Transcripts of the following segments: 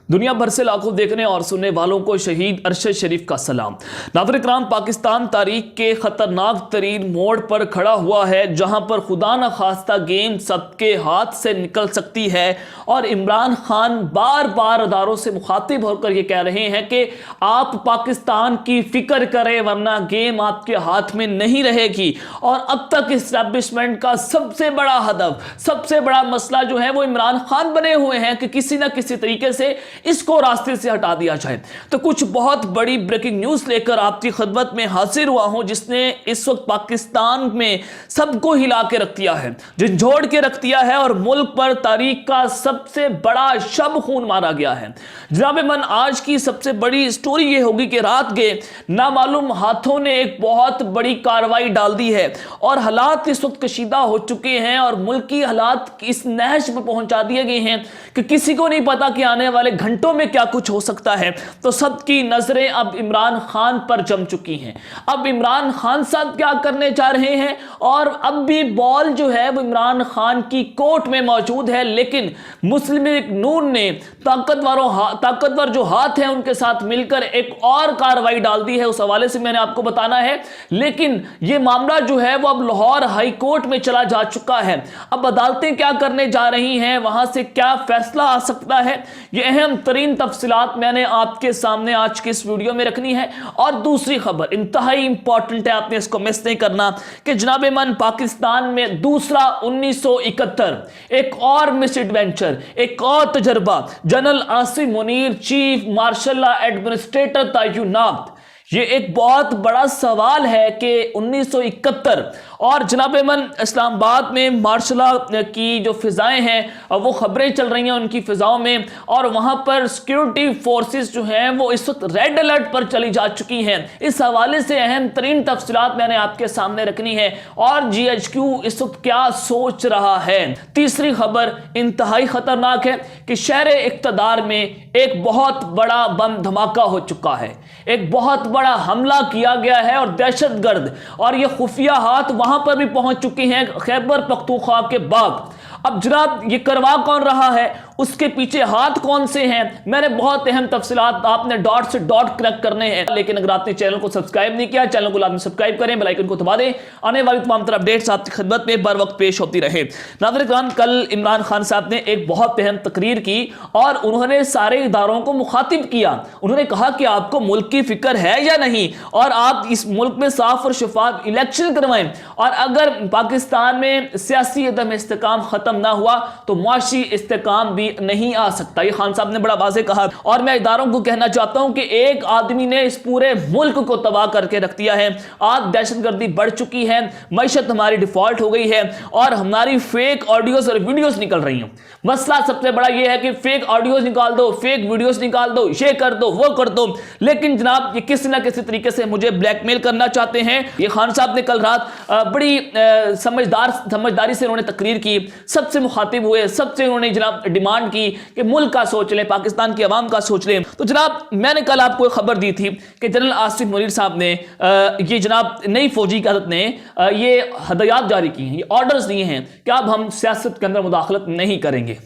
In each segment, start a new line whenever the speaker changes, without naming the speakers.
दुनिया भर से लाखों देखने और सुनने वालों को शहीद अरशद शरीफ का सलाम। नाज़रीन इकराम, पाकिस्तान तारीख के खतरनाक तरीन मोड़ पर खड़ा हुआ है जहां पर खुदा न खास्ता गेम सबके हाथ से निकल सकती है और इमरान खान बार बार अदारों से मुखातिब होकर ये कह रहे हैं कि आप पाकिस्तान की फिक्र करें वरना गेम आपके हाथ में नहीं रहेगी। और अब तक इस्टेब्लिशमेंट का सबसे बड़ा हदफ, सबसे बड़ा मसला जो है वो इमरान खान बने हुए हैं कि किसी ना किसी तरीके से इसको रास्ते से हटा दिया जाए। तो कुछ बहुत बड़ी ब्रेकिंग न्यूज़ लेकर आपकी खिदमत में हाजिर हुआ हूं जिसने इस वक्त पाकिस्तान में सबको हिला के रख दिया है, झंझोड़ के रख दिया है और मुल्क पर तारीख का सबसे बड़ा शब खून मारा गया है। जनाब मन, आज की सबसे बड़ी स्टोरी ये होगी कि रात के नामालूम हाथों ने एक बहुत बड़ी कार्रवाई डाल दी है और हालात इस वक्त कशीदा हो चुके हैं और मुल्क की हालात इस नहज पर पहुंचा दिए गए हैं कि किसी को नहीं पता कि आने वाले घंटों में क्या कुछ हो सकता है। तो सबकी नजरें अब इमरान खान पर जम चुकी हैं। अब इमरान खान साहब क्या करने जा रहे हैं और अब भी बॉल जो है वो इमरान खान की कोर्ट में मौजूद है, लेकिन मुस्लिम लीग नून ने ताकतवर जो हाथ हैं उनके साथ मिलकर एक और कार्रवाई डाल दी है। उस हवाले से मैंने आपको बताना है, लेकिन यह मामला जो है वो अब लाहौर हाई कोर्ट में चला जा चुका है। अब अदालतें क्या करने जा रही हैं, वहां से क्या फैसला आ सकता है, यह अहम तरीन तफसीलात मैंने आपके सामने आज के इस वीडियो में रखनी है। और दूसरी खबर इंतहाई इंपॉर्टेंट है, आपने इसको मिस नहीं करना कि जनाब मन पाकिस्तान में दूसरा 1971 एक और मिस एडवेंचर, एक और तजर्बा, general Asim Munir chief marshal administrator तैनात। ये एक बहुत बड़ा सवाल है कि 1971 और जनाब मन इस्लामाबाद में मार्शल की जो फिजाएं हैं वो खबरें चल रही हैं उनकी फिजाओं में, और वहां पर सिक्योरिटी फोर्सेस जो हैं वो इस वक्त रेड अलर्ट पर चली जा चुकी हैं। इस हवाले से अहम तरीन तफसीलात मैंने आपके सामने रखनी है और GHQ इस वक्त क्या सोच रहा है। तीसरी खबर इंतहाई खतरनाक है कि शहर इक्तदार में एक बहुत बड़ा बम धमाका हो चुका है, एक बहुत बड़ा हमला किया गया है और दहशतगर्द और ये खुफिया हाथ वहां पर भी पहुंच चुके हैं खैबर पख्तूनख्वा के बाद। अब जनाब ये करवा कौन रहा है, उसके पीछे हाथ कौन से हैं, मैंने बहुत अहम तफसीलात आपने डॉट से डॉट कनेक्ट करने हैं। लेकिन अगर आपने चैनल को सब्सक्राइब नहीं किया, चैनल को लाजमी सब्सक्राइब करें, बेल आइकन को दबा दें, आने वाली तमाम तरह अपडेट्स आपकी खिदमत में बर वक्त पेश होती रहे। नाज़रीन इकराम, कल इमरान खान साहब ने एक बहुत अहम तकरीर की और उन्होंने सारे इदारों को मुखातिब किया। उन्होंने कहा कि आपको मुल्क की फिक्र है या नहीं और आप इस मुल्क में साफ और शफाफ इलेक्शन करवाएं, और अगर पाकिस्तान में सियासी अदम इस्तेकाम खत्म ना हुआ तो मुआशी इस्तेकाम भी नहीं आ सकता। ये खान साहब ने बड़ा वाज़े कहा। और मैं इदारों को कहना चाहता हूं कि एक आदमी ने इस पूरे मुल्क को तबाह करके रख दिया है। आज दहशतगर्दी बढ़ चुकी है, मैशत हमारी डिफॉल्ट हो गई है और हमारी फेक ऑडियोज और वीडियोस निकल रही हैं। मसला सबसे बड़ा यह है कि फेक ऑडियोज निकाल दो, फेक वीडियोस निकाल दो, ये कर दो, वो कर दो, लेकिन जनाब ये किसी ना किसी तरीके से मुझे ब्लैकमेल करना चाहते हैं। ये खान साहब ने कल रात बड़ी समझदारी से उन्होंने तकरीर की, सबसे मुखातिब हुए, सबसे उन्होंने जनाब डिमांड की कि मुल्क का सोच लें, पाकिस्तान की आवाम का सोच लें। तो जनाब मैंने कल आपको खबर दी थी कि जनरल आसिम मुनीर साहब ने ये जनाब नई फौजी क़यादत ने ये हदायत जारी की हैं, ये ऑर्डर्स दिए हैं कि अब हम सियासत के अंदर मुदाखलत नहीं करेंगे।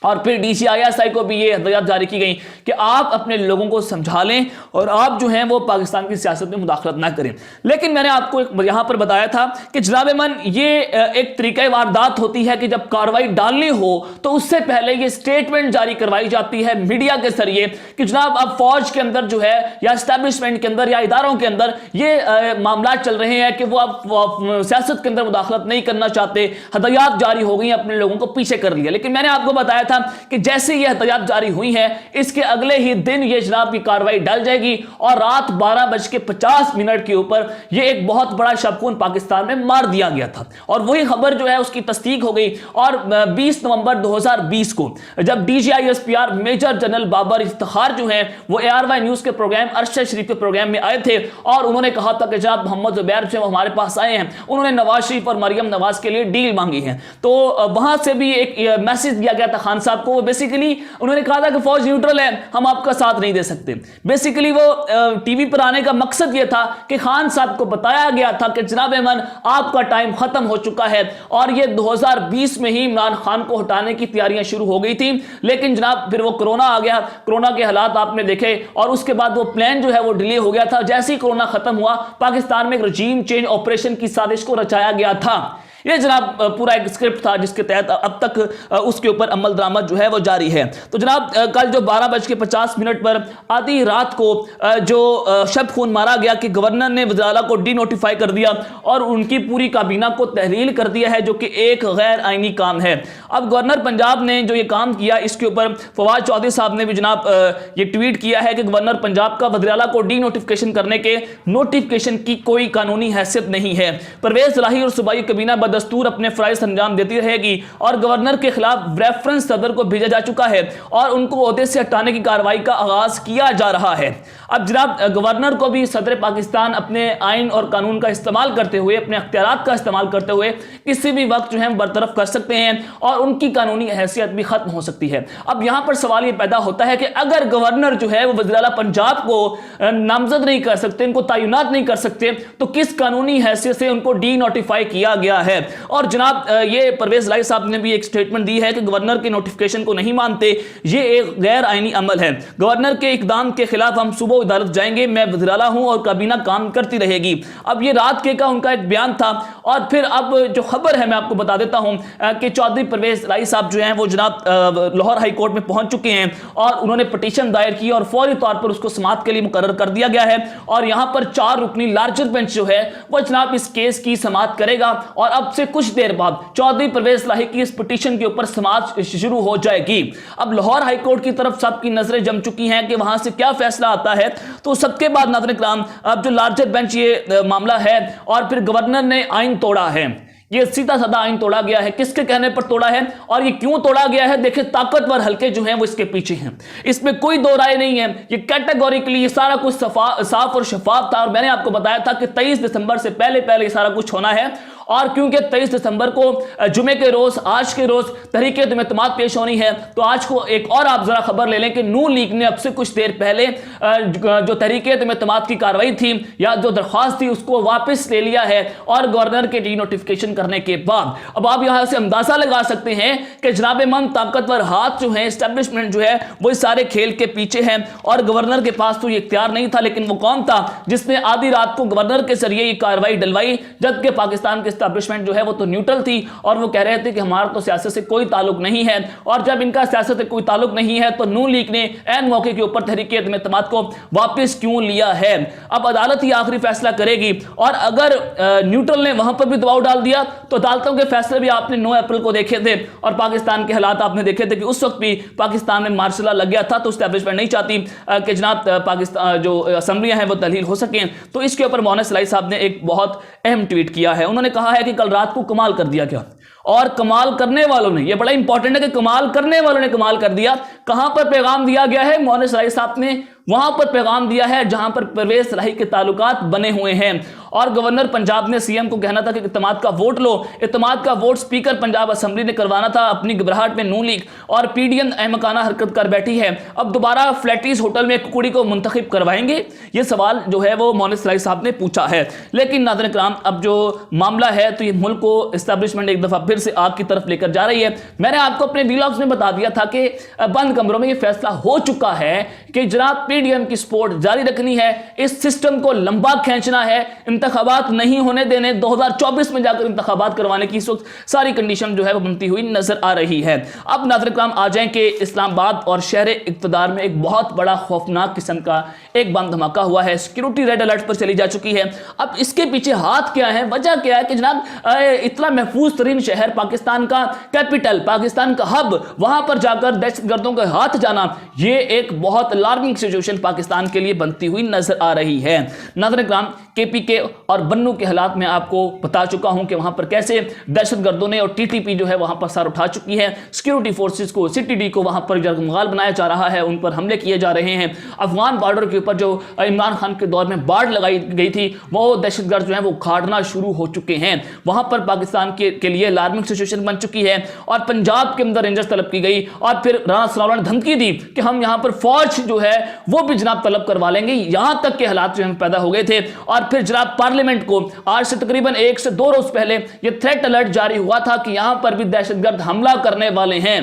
और फिर DCISI को भी ये हदायत जारी की गई कि आप अपने लोगों को समझा लें और आप जो हैं वो पाकिस्तान की सियासत में मुदाखलत ना करें। लेकिन मैंने आपको यहाँ पर बताया था कि जनाब मन ये एक तरीक़ा वारदात होती है कि जब कार्रवाई डालनी हो तो उससे पहले ये स्टेटमेंट जारी करवाई जाती है मीडिया के जरिए कि जनाब अब फौज के अंदर जो है या इस्टेब्लिशमेंट के अंदर या इदारों के अंदर ये मामला चल रहे हैं कि वो अब सियासत के अंदर मुदाखलत नहीं करना चाहते, हदायत जारी हो गई, अपने लोगों को पीछे कर लिया। लेकिन मैंने आपको बताया था कि जैसे ये हदायत जारी हुई है इसके अगले ही दिन ये जनाब की कार्रवाई डल जाएगी और रात 12:50 के ऊपर ये एक बहुत बड़ा शबखून पाकिस्तान में मार दिया गया था। और वही खबर जो है उसकी तस्दीक हो गई और 20 नवंबर 2020 को जब DGISPR major general Babar Iftikhar जो है वो ARY न्यूज के प्रोग्राम अरशद शरीफ के प्रोग्राम में आए थे और उन्होंने कहा था कि जनाब मोहम्मद जुबैर जो हमारे पास आए हैं, उन्होंने नवाज शरीफ और मरियम नवाज के लिए डील मांगी है। तो वहां से भी एक मैसेज दिया गया था खान खान साहब को। वो बेसिकली उन्होंने कहा था कि फौज न्यूट्रल है, हम आपका साथ नहीं दे सकते। बेसिकली वो टीवी पर आने का मकसद ये था कि खान साहब को बताया गया था कि जनाब अमन आपका टाइम खत्म हो चुका है, और ये 2020 में ही इमरान खान को हटाने की तैयारियां शुरू हो गई थी। लेकिन जनाब फिर वो कोरोना आ गया, कोरोना के हालात आपने देखे, और उसके बाद वो प्लान जो है वो डिले हो गया था। जैसे ही कोरोना खत्म हुआ, पाकिस्तान में एक रजीम चेंज ऑपरेशन की साजिश को रचाया गया था। ये जनाब पूरा एक स्क्रिप्ट था जिसके तहत अब तक उसके ऊपर अमल दरामद जो है वो जारी है। तो जनाब कल जो 12:50 पर आधी रात को जो शब खून मारा गया कि गवर्नर ने वज़ीर आला को डी नोटिफाई कर दिया और उनकी पूरी काबीना को तहलील कर दिया है, जो कि एक गैर आईनी काम है। अब गवर्नर पंजाब ने जो ये काम किया, इसके ऊपर फवाद चौधरी साहब ने भी जनाब ये ट्वीट किया है कि गवर्नर पंजाब का वज़ीर आला को डी नोटिफिकेशन करने के नोटिफिकेशन की कोई कानूनी हैसियत नहीं है। परवेज इलाही और सूबाई काबीना दस्तूर अपने फराइज अंजाम देती रहेगी, और गवर्नर के खिलाफ रेफरेंस सदर को भेजा जा चुका है और उनको ओहदे से हटाने की कार्रवाई का आगाज किया जा रहा है। अब जनाब गवर्नर को भी सदर पाकिस्तान अपने आइन और कानून का इस्तेमाल करते हुए, अपने अख्तियारात का इस्तेमाल करते हुए किसी भी वक्त जो है बरतरफ कर सकते हैं और उनकी कानूनी हैसियत भी खत्म हो सकती है। अब यहां पर सवाल यह पैदा होता है कि अगर गवर्नर जो है वो वज़ीर आला पंजाब को नामजद नहीं कर सकते, उनको तैनात नहीं कर सकते, तो किस कानूनी हैसियत से उनको डी नोटिफाई किया गया है। और जनाब ये परवेज इलाही साहब ने भी एक स्टेटमेंट दी है कि गवर्नर के नोटिफिकेशन को नहीं मानते, ये एक गैर आईनी अमल है। गवर्नर के इकदाम के खिलाफ हम सुबह अदालत जाएंगे, मैं वज़ीर आला हूं और काबीना काम करती रहेगी। अब ये रात के का उनका एक बयान था। और फिर अब जो खबर है मैं आपको बता देता हूं कि चौधरी परवेज इलाही साहब जो हैं वो जनाब लाहौर हाई कोर्ट में पहुंच चुके हैं और उन्होंने पिटीशन दायर की और फौरी तौर पर उसको समाअत के लिए मुकर्रर कर दिया गया है। और यहां पर 4 रुकनी लार्जर बेंच जो है वो जनाब इस केस की समाअत करेगा, और अब से कुछ देर बाद चौधरी परवेज इलाही की इस पिटीशन के ऊपर समाअत शुरू हो जाएगी। अब लाहौर हाई कोर्ट की तरफ सबकी नजरें जम चुकी हैं कि वहां से क्या फैसला आता है। तो सबके बाद नाज़रीन किराम अब जो लार्जर बेंच ये मामला है, और फिर गवर्नर ने आइन तोड़ा है, ये सीधा साधा आइन तोड़ा गया है। किसके कहने पर तोड़ा है और ये क्यों तोड़ा गया है? देखिए, ताकतवर हल्के जो हैं वो इसके पीछे हैं, इसमें कोई दो राय नहीं है। ये कैटेगोरिकली ये सारा कुछ साफ और शफाफ था, और मैंने आपको बताया था कि 23 दिसंबर से पहले पहले ये सारा कुछ होना है। और क्योंकि 23 दिसंबर को जुमे के रोज, आज के रोज तहरीक एतमाद पेश होनी है, तो आज को एक और आप जरा खबर ले लें कि नून लीग ने अब से कुछ देर पहले जो तहरीक एतमाद की कार्रवाई थी या जो दरख्वास्त थी उसको वापस ले लिया है, और गवर्नर के डी नोटिफिकेशन करने के बाद अब आप यहां से अंदाजा लगा सकते हैं कि जनाब मन ताकतवर हाथ जो है, एस्टेब्लिशमेंट जो है वो इस सारे खेल के पीछे है। और गवर्नर के पास तो ये इख्तियार नहीं था, लेकिन वो कौन था जिसने आधी रात को गवर्नर के जरिए ये कार्रवाई डलवाई, जबकि पाकिस्तान के एस्टेब्लिशमेंट जो है वो तो न्यूट्रल थी और वो कह रहे थे कि हमारा तो सियासत से कोई ताल्लुक नहीं है। और जब इनका सियासत से कोई ताल्लुक नहीं है तो नून लीग ने ऐन मौके के ऊपर तहरीक एतमाद को वापस क्यों लिया है? अब अदालत ही आखिरी फैसला करेगी, और अगर न्यूट्रल ने वहां पर भी दबाव डाल दिया तो अदालतों के फैसले भी आपने 9 अप्रैल को देखे थे, और पाकिस्तान के हालात आपने देखे थे कि उस वक्त भी पाकिस्तान में मार्शल लॉ लग गया था। तो एस्टेब्लिशमेंट नहीं चाहती कि जनाब पाकिस्तान जो असम्बलियां हैं वो तहलील हो सकें। तो इसके ऊपर मोहनिस इलाही साहब ने एक बहुत अहम ट्वीट किया है। उन्होंने कहा है कि कल रात को कमाल कर दिया गया, और कमाल करने वालों ने, यह बड़ा इंपॉर्टेंट है कि कमाल करने वालों ने कमाल कर दिया। कहां पर पैगाम दिया गया है? मोहनिस इलाही साहब ने वहां पर पैगाम दिया है जहां पर परवेज इलाही के ताल्लुकात बने हुए हैं। और गवर्नर पंजाब ने सीएम को कहना था कि इत्तेमाद का वोट लो। इत्तेमाद का वोट स्पीकर पंजाब असेंबली ने करवाना था। अपनी घबराहट में नून लीग और पीडीएम अहमकाना हरकत कर बैठी है। अब दोबारा फ्लैटिस होटल में एक कुड़ी को मुंतखब करवाएंगे? ये सवाल जो है वो मोहनिस इलाही साहब ने पूछा है। लेकिन नाज़रीन किराम, अब जो मामला है तो ये मुल्क को एस्टेब्लिशमेंट एक दफा फिर से आग की तरफ लेकर जा रही है। मैंने आपको अपने व्लॉग्स में बता दिया था कि बंद कमरों में ये फैसला हो चुका है कि जनाब पीडीएम की सपोर्ट जारी रखनी है, इस सिस्टम को लंबा खींचना है, इंतखाबात नहीं होने देने, 2024 में जाकर इंतखाबात करवाने की इस वक्त सारी कंडीशन जो है वो बनती हुई नजर आ रही है। अब नाज़रीन किराम आ जाएं कि इस्लामाबाद और शहर इक़्तिदार में एक बहुत बड़ा खौफनाक किस्म का एक बम धमाका हुआ है। सिक्योरिटी रेड अलर्ट पर चली जा चुकी है। अब इसके पीछे हाथ क्या है, वजह क्या है कि जनाब इतना महफूज तरीन शहर, पाकिस्तान का कैपिटल, पाकिस्तान का हब, वहां पर जाकर दहशतगर्दों के हाथ जाना, ये एक बहुत अलार्मिंग सिचुएशन पाकिस्तान के लिए बनती हुई नजर आ रही है। नाज़रीन किराम, केपीके اور بنو کے حالات میں آپ کو بتا چکا ہوں کہ وہاں پر کیسے دہشت گردوں نے اور ٹی ٹی پی جو ہے وہاں پر سر اٹھا چکی ہے، سیکیورٹی فورسز کو، سی ٹی ڈی کو وہاں پر جرگمغال بنایا جا رہا ہے، ان پر حملے کیے جا رہے ہیں۔ افغان بارڈر کے اوپر جو عمران خان کے دور میں باڑ لگائی گئی تھی، وہ دہشت گرد جو ہیں وہ کھاڑنا شروع ہو چکے ہیں۔ وہاں پر پاکستان کے لیے الارمنگ سچویشن بن چکی ہے، اور پنجاب کے اندر رینجرز طلب کی گئی، اور پھر رانا ثناءاللہ نے دھمکی دی کہ ہم یہاں پر فوج جو ہے وہ بھی جناب طلب کروا لیں گے، یہاں تک کے حالات جو ہیں پیدا ہو گئے تھے۔ اور پھر جناب پارلیمنٹ کو آج سے تقریباً 1 سے 2 روز پہلے یہ تھریٹ الرٹ جاری ہوا تھا کہ یہاں پر بھی دہشت گرد حملہ کرنے والے ہیں۔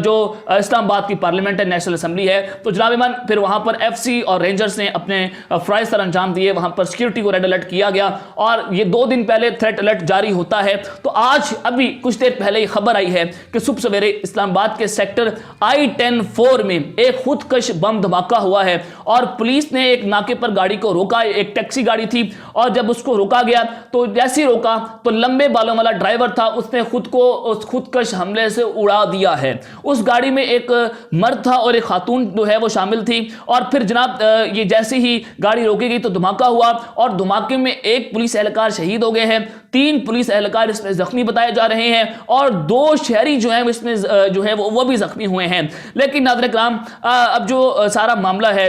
جو اسلام آباد کی پارلیمنٹ ہے، نیشنل اسمبلی ہے، تو جناب ایمان پھر وہاں پر ایف سی اور رینجرز نے اپنے فرائض سر انجام دیے، وہاں پر سیکیورٹی کو ریڈ الرٹ کیا گیا، اور یہ 2 دن پہلے تھریٹ الرٹ جاری ہوتا ہے۔ تو آج ابھی کچھ دیر پہلے یہ خبر آئی ہے کہ صبح سویرے اسلام آباد کے سیکٹر I-10-4 میں ایک خودکش بم دھماکہ ہوا ہے، اور پولیس نے ایک ناکے پر گاڑی کو روکا، ایک ٹیکسی گاڑی تھی، اور جب اس کو روکا گیا تو جیسے ہی روکا تو لمبے بالوں والا ڈرائیور تھا، اس نے خود کو اس خودکش حملے سے اڑا دیا ہے۔ اس گاڑی میں ایک مرد تھا اور ایک خاتون جو ہے وہ شامل تھی، اور پھر جناب یہ جیسے ہی گاڑی روکی گئی تو دھماکہ ہوا، اور دھماکے میں ایک پولیس اہلکار شہید ہو گئے ہیں، 3 پولیس اہلکار اس میں زخمی بتائے جا رہے ہیں، اور 2 شہری جو ہیں اس میں جو ہے وہ بھی زخمی ہوئے ہیں۔ لیکن ناظرین کرام، اب جو سارا معاملہ ہے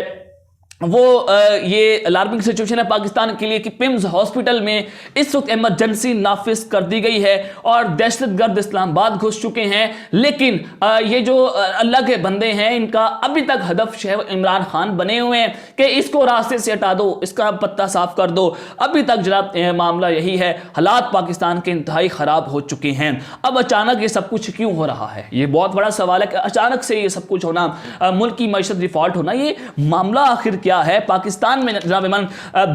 وہ یہ الارمنگ سچویشن ہے پاکستان کے لیے کہ پمز ہاسپٹل میں اس وقت ایمرجنسی نافذ کر دی گئی ہے، اور دہشت گرد اسلام آباد گھس چکے ہیں۔ لیکن یہ جو اللہ کے بندے ہیں، ان کا ابھی تک ہدف شیخ عمران خان بنے ہوئے ہیں کہ اس کو راستے سے ہٹا دو، اس کا پتہ صاف کر دو۔ ابھی تک جناب معاملہ یہی ہے، حالات پاکستان کے انتہائی خراب ہو چکے ہیں۔ اب اچانک یہ سب کچھ کیوں ہو رہا ہے؟ یہ بہت بڑا سوال ہے کہ اچانک سے یہ سب کچھ ہونا، ملک کی معیشت ڈیفالٹ ہونا، یہ معاملہ آخر کیا ہے؟ پاکستان میں جناب ایمان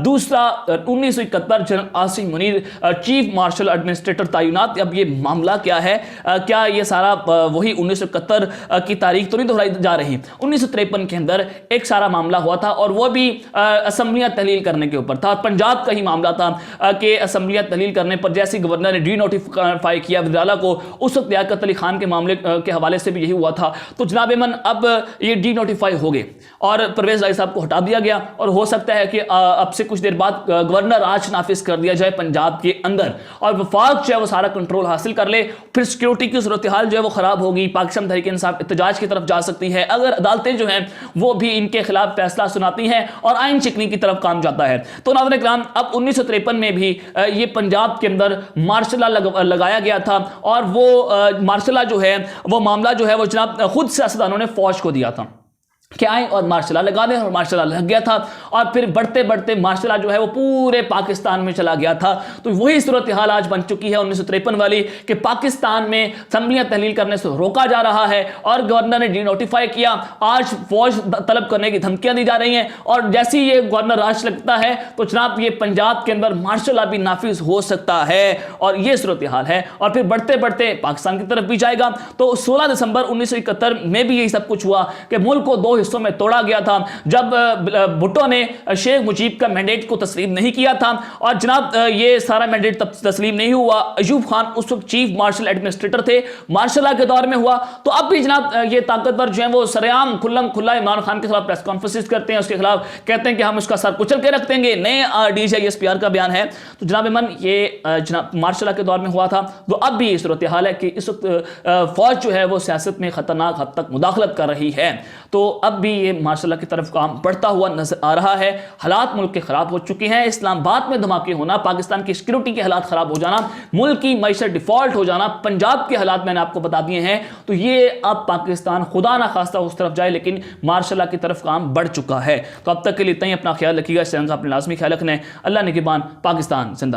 دوسرا 1971 general Asim Munir chief marshal administrator تعینات۔ اب یہ معاملہ کیا ہے؟ کیا یہ سارا وہی 1971 کی تاریخ تو نہیں دہرائی جا رہی؟ 1953 کے اندر ایک سارا معاملہ ہوا تھا، اور وہ بھی اسمبلیاں تحلیل کرنے کے اوپر تھا۔ پنجاب کا ہی معاملہ تھا کہ اسمبلیاں تحلیل کرنے پر جیسے گورنر نے ڈی نوٹیفائی کیا وزراء کو، اس وقت لیاقت علی خان کے معاملے کے حوالے سے بھی یہی ہوا تھا۔ تو جناب ایمان اب یہ ڈی نوٹیفائی ہو گئے، اور پرویز رائی صاحب کو ہٹا دیا گیا، اور ہو سکتا ہے کہ اب سے کچھ دیر بعد گورنر راج نافذ کر دیا جائے پنجاب کے اندر، اور وفاق جو ہے وہ سارا کنٹرول حاصل کر لے۔ پھر سیکیورٹی کی صورتحال جو ہے وہ خراب ہوگی، پاکستان تحریک انصاف احتجاج کی طرف جا سکتی ہے، اگر عدالتیں جو ہیں وہ بھی ان کے خلاف فیصلہ سناتی ہیں، اور آئین شکنی کی طرف کام جاتا ہے۔ تو ناظرین کرام، اب 1953 میں بھی یہ پنجاب کے اندر مارشل لا لگایا گیا تھا، اور وہ مارشل لا جو ہے وہ معاملہ جو ہے وہ جناب خود سیاستدانوں نے فوج کو دیا تھا کہ آئیں اور مارشل لا لگا دیں، اور مارشل لا لگ گیا تھا، اور پھر بڑھتے بڑھتے مارشل لا جو ہے وہ پورے پاکستان میں چلا گیا تھا۔ تو وہی صورتحال آج بن چکی ہے 1953 والی کہ پاکستان میں اسمبلیاں تحلیل کرنے سے روکا جا رہا ہے، اور گورنر نے ڈی نوٹیفائی کیا، آج فوج طلب کرنے کی دھمکیاں دی جا رہی ہیں، اور جیسے ہی یہ گورنر راج لگتا ہے تو جناب یہ پنجاب کے اندر مارشل لا بھی نافذ ہو سکتا ہے، اور یہ صورتحال ہے، اور پھر بڑھتے بڑھتے پاکستان کی طرف بھی جائے گا۔ تو 16 دسمبر 1971 میں بھی یہی سب کچھ ہوا کہ ملک کو 2 حصوں میں توڑا گیا تھا، جب بھٹو نے شیخ مجیب کا مینڈیٹ کو تسلیم نہیں کیا تھا، اور جناب یہ سارا مینڈیٹ تسلیم نہیں ہوا۔ ایوب خان اس وقت چیف مارشل ایڈمنسٹریٹر تھے، مارشل لا کے دور میں ہوا، تو اب بھی جناب یہ طاقتور جو ہیں وہ سرعام کھلم کھلا عمران خان کے خلاف پریس کانفرنس کرتے ہیں، اس کے خلاف کہتے ہیں کہ ہم اس کا سر کچل کے رکھ دیں گے، نئے D G S P R کا بیان ہے۔ تو جناب ایمن یہ جناب مارشل لا کے دور میں ہوا تھا، تو اب بھی یہ صورتحال ہے کہ اس وقت فوج جو ہے وہ سیاست میں خطرناک حد تک مداخلت کر رہی ہے۔ تو اب بھی یہ مارشل لا کی طرف کام بڑھتا ہوا نظر آ رہا ہے، حالات ملک کے خراب ہو چکے ہیں، اسلام آباد میں دھماکے ہونا، پاکستان کی سیکیورٹی کے حالات خراب ہو جانا، ملک کی معیشت ڈیفالٹ ہو جانا، پنجاب کے حالات میں نے آپ کو بتا دیے ہیں۔ تو یہ اب پاکستان خدا نہ خواستہ اس طرف جائے، لیکن مارشل لا کی طرف کام بڑھ چکا ہے۔ تو اب تک کے لیے اتنا ہی، اپنا خیال رکھیے گا، اس چینل کا اپنے لازمی خیال رکھنا ہے۔ اللہ نگہبان، پاکستان زندہ باد۔